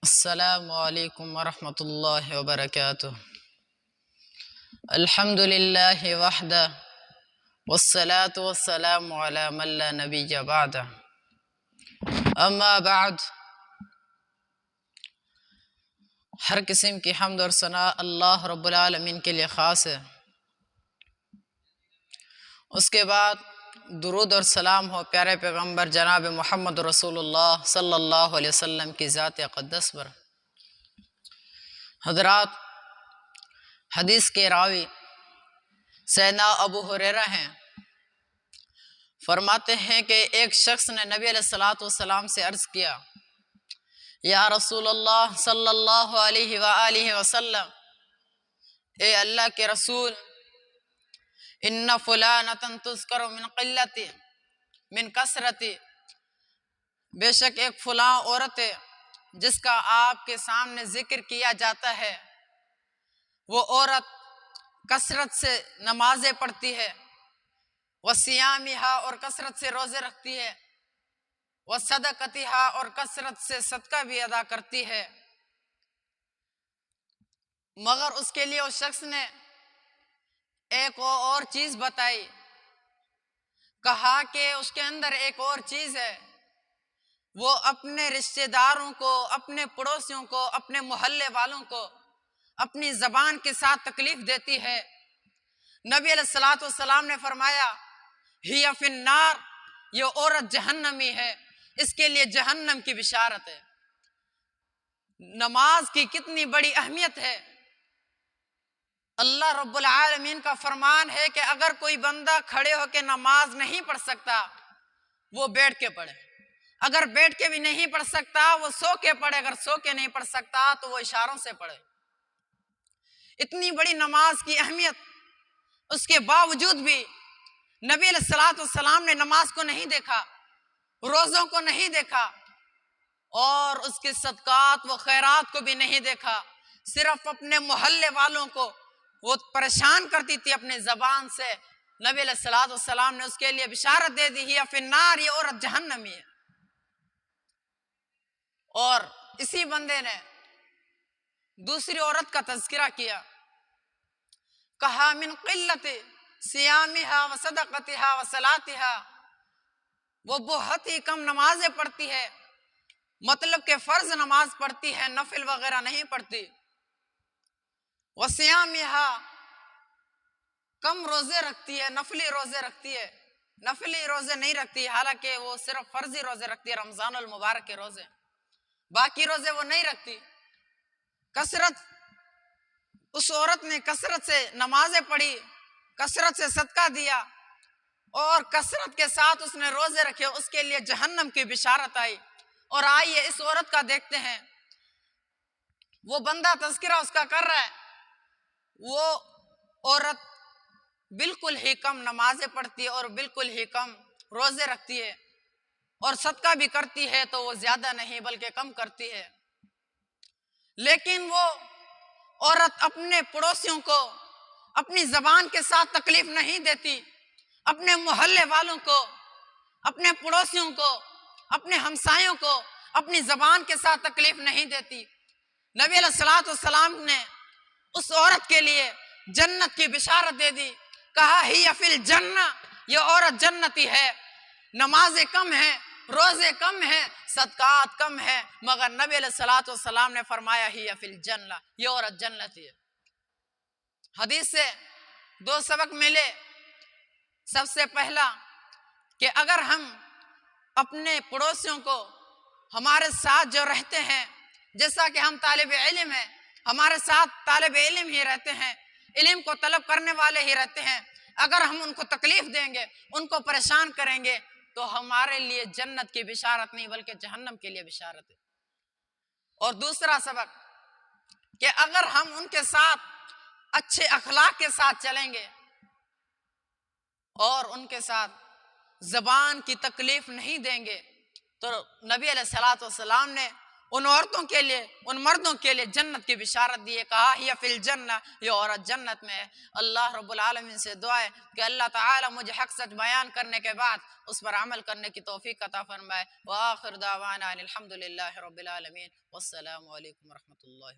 السلام علیکم ورحمۃ اللہ وبرکاتہ۔ الحمد للہ وحدہ والصلاة والسلام علی من لا نبی بعدہ، اما بعد۔ ہر قسم کی حمد اور ثناء اللہ رب العالمین کے لیے خاص ہے۔ اس کے بعد درود اور سلام ہو پیارے پیغمبر جناب محمد رسول اللہ صلی اللہ علیہ وسلم کی ذات اقدس پر۔ حضرات، حدیث کے راوی سیدنا ابو ہریرہ ہیں، فرماتے ہیں کہ ایک شخص نے نبی علیہ الصلوۃ والسلام سے عرض کیا، یا رسول اللہ صلی اللہ علیہ وآلہ وسلم، اے اللہ کے رسول، ان فلانۃ تذکر من قلت من کثرت، بے شک ایک فلاں عورت ہے جس کا آپ کے سامنے ذکر کیا جاتا ہے، وہ عورت کثرت سے نمازیں پڑھتی ہے، وصیامہا اور کثرت سے روزے رکھتی ہے، وصدقتہا اور کثرت سے صدقہ بھی ادا کرتی ہے، مگر اس کے لیے اس شخص نے ایک اور چیز بتائی، کہا کہ اس کے اندر ایک اور چیز ہے، وہ اپنے رشتہ داروں کو، اپنے پڑوسیوں کو، اپنے محلے والوں کو اپنی زبان کے ساتھ تکلیف دیتی ہے۔ نبی علیہ الصلوۃ والسلام نے فرمایا، ہی فی النار، یہ عورت جہنمی ہے، اس کے لیے جہنم کی بشارت ہے۔ نماز کی کتنی بڑی اہمیت ہے۔ اللہ رب العالمین کا فرمان ہے کہ اگر کوئی بندہ کھڑے ہو کے نماز نہیں پڑھ سکتا، وہ بیٹھ کے پڑھے، اگر بیٹھ کے بھی نہیں پڑھ سکتا وہ سو کے پڑھے، اگر سو کے نہیں پڑھ سکتا تو وہ اشاروں سے پڑھے۔ اتنی بڑی نماز کی اہمیت، اس کے باوجود بھی نبی علیہ الصلوۃ والسلام نے نماز کو نہیں دیکھا، روزوں کو نہیں دیکھا، اور اس کے صدقات و خیرات کو بھی نہیں دیکھا، صرف اپنے محلے والوں کو وہ پریشان کرتی تھی اپنے زبان سے۔ نبی علیہ الصلوۃ والسلام نے اس کے لیے بشارت دے دی، ہی فی النار، یہ عورت جہنمی ہے۔ اور اسی بندے نے دوسری عورت کا تذکرہ کیا، کہا من قلت صیامہا وصدقتہا وصلاتہا، وہ بہت ہی کم نمازیں پڑھتی ہے، مطلب کہ فرض نماز پڑھتی ہے، نفل وغیرہ نہیں پڑھتی، وصیامہا، کم روزے رکھتی ہے، نفلی روزے رکھتی ہے، نفلی روزے نہیں رکھتی، حالانکہ وہ صرف فرضی روزے رکھتی ہے، رمضان المبارک کے روزے، باقی روزے وہ نہیں رکھتی۔ کثرت، اس عورت نے کثرت سے نمازیں پڑھی، کثرت سے صدقہ دیا، اور کثرت کے ساتھ اس نے روزے رکھے، اس کے لیے جہنم کی بشارت آئی۔ اور آئیے اس عورت کا دیکھتے ہیں، وہ بندہ تذکرہ اس کا کر رہا ہے، وہ عورت بالکل ہی کم نمازیں پڑھتی ہے اور بالکل ہی کم روزے رکھتی ہے، اور صدقہ بھی کرتی ہے تو وہ زیادہ نہیں بلکہ کم کرتی ہے، لیکن وہ عورت اپنے پڑوسیوں کو اپنی زبان کے ساتھ تکلیف نہیں دیتی، اپنے محلے والوں کو، اپنے پڑوسیوں کو، اپنے ہمسایوں کو اپنی زبان کے ساتھ تکلیف نہیں دیتی۔ نبی علیہ الصلوۃ والسلام نے اس عورت کے لیے جنت کی بشارت دے دی، کہا ہی فی الجنہ، یہ عورت جنتی ہے، نمازیں کم ہیں، روزے کم ہیں، صدقات کم ہیں، مگر نبی علیہ الصلوۃ والسلام نے فرمایا ہی فی الجنہ، یہ عورت جنتی ہے۔ حدیث سے دو سبق ملے۔ سب سے پہلا کہ اگر ہم اپنے پڑوسیوں کو، ہمارے ساتھ جو رہتے ہیں، جیسا کہ ہم طالب علم ہیں، ہمارے ساتھ طالب علم ہی رہتے ہیں، علم کو طلب کرنے والے ہی رہتے ہیں، اگر ہم ان کو تکلیف دیں گے، ان کو پریشان کریں گے تو ہمارے لیے جنت کی بشارت نہیں بلکہ جہنم کے لیے بشارت ہے۔ اور دوسرا سبق کہ اگر ہم ان کے ساتھ اچھے اخلاق کے ساتھ چلیں گے اور ان کے ساتھ زبان کی تکلیف نہیں دیں گے تو نبی علیہ الصلوۃ والسلام نے ان عورتوں کے لیے، ان مردوں کے لیے جنت کی بشارت دی ہے، کہا ہی فی الجنہ، یہ عورت جنت میں ہے۔ اللہ رب العالمین سے دعا ہے کہ اللہ تعالی مجھے حق سچ بیان کرنے کے بعد اس پر عمل کرنے کی توفیق عطا فرمائے۔ وآخر دعوانا ان الحمد للہ رب العالمین، والسلام علیکم ورحمۃ اللہ۔